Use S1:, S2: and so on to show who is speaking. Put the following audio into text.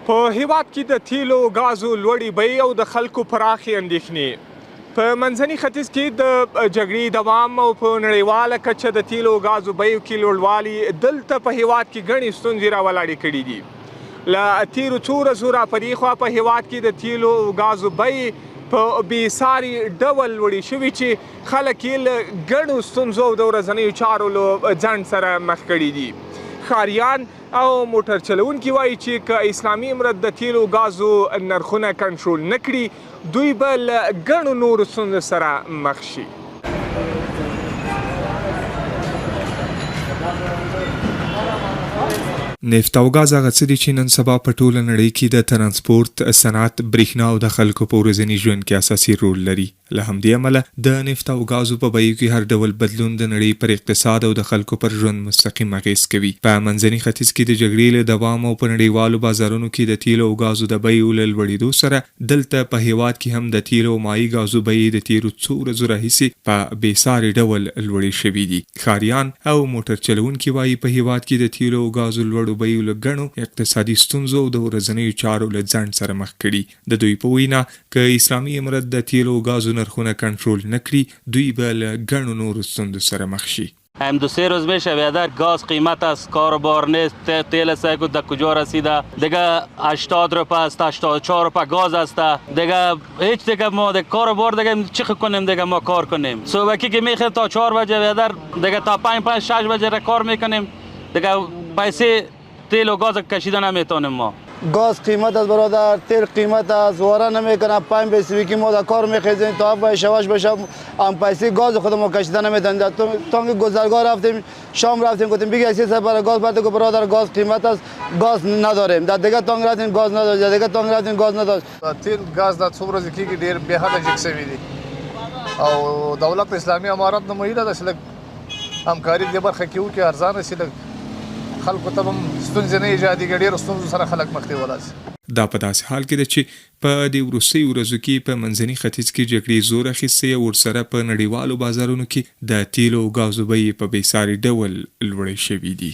S1: په هېواد کې د تېلو ګازو لوړې بیې او د خلکو پراخې اندېښنې په منځني ختیځ کې د جګړې دوام او په نړیواله کچه د تېلو ګازو بیو کې لوړوالی دلته په هېواد کې ګڼې ستونزې راولاړې کړي دي. له تېرو څو ورځو را پدې خوا په هېواد کې د تېلو ګازو بیې په بېساري ډول لوړې شوي چې خلک یې له ګڼو ستونزو او د ورځنیو چارو له ځنډ سره مخ کړي دي. ښاریان او موټر چلونکي وایي چې که اسلامي امارت د تېلو ګازو نرخونه کنټرول نه کړي دوی به له ګڼو نورو ستونزو سره مخ شي. نفت او ګاز هغه څه دي چې نن سبا په ټوله نړۍ کې د ترانسپورت، صنعت، برېښنا او د خلکو په ورځني ژوند کې اساسي رول لري. له همدې امله د نفت او ګازو په بیو کې هر ډول بدلون د نړۍ پر اقتصاد او د خلکو پر ژوند مستقیم اغېز کوي. په منځني ختیځ کې د جګړې له دوام او په نړیوالو بازارونو کې د تېلو او ګازو د بیو له لوړېدو سره دلته په هېواد کې هم د تېلو او مایع ګازو بیې د تېرو څو ورځو راهیسې په بېساري ډول لوړې شوي دي. ښاریان او موټر چلونکي وایي په هېواد کې د تېلو او ګازو لوړو بیو له ګڼو اقتصادي ستونزو او د ورځنیو چارو له ځنډ سره مخ کړي. د دوی په وینا که اسلامي امارت د تېلو او ګازو نرخونه کنټرول نکړي دوی به له ګڼو نورو ستونزو سره مخ شي.
S2: هم 2-3 روز میشه بیادر گاز قیمت است، کاروبار نیست، تیل سایکو در کجا رسیده دیگه 80 روپه است، 84 روپه گاز است دیگه هیچ دیگه ما دیگه کاروبار دیگه چی کنیم دیگه ما کار کنیم صبحی که میخه تا 4 بجه بیادر دیگه تا 5-6 بجه کار میکنیم دیگه پیسه تیل و گاز کشیده نمیتونیم ما.
S3: گاز قیمت است برادر، تیل قیمت است، واره نمیکنه 5 پیسه که ما در کار میخیزیم تا 7 شواش بشه هم پیسه گاز خود ما کشیده نمیتونیم. تا که گذرگاه رفتیم شام رفتیم گفتیم بگی 300 برای گاز بعد که برادر گاز قیمت است گاز نداریم. در دیگه تانگ رفتیم گاز نداریم، در دیگه تانگ رفتیم گاز نداریم.
S4: تیل گاز د څو ورځې کېږي ډېر بې حده جګ شوي دي او دولت اسلامي امارت نه مهیله ده چې لږ همکاري دې برخه کې وکړي، ارزانه شي، لږ خلکو ته هم ستونزې نه ایجادي کړي، ډېرو ستونزو سره خلک مخ ته ولاړ شي.
S1: دا په داسې حال کې ده چې په دې وروستیو ورځو کې په منځني ختیځ کې جګړې زور اخیستی او ورسره په نړیوالو بازارونو کې د تېلو او ګازو بیې په بېساري ډول لوړې شوي دي.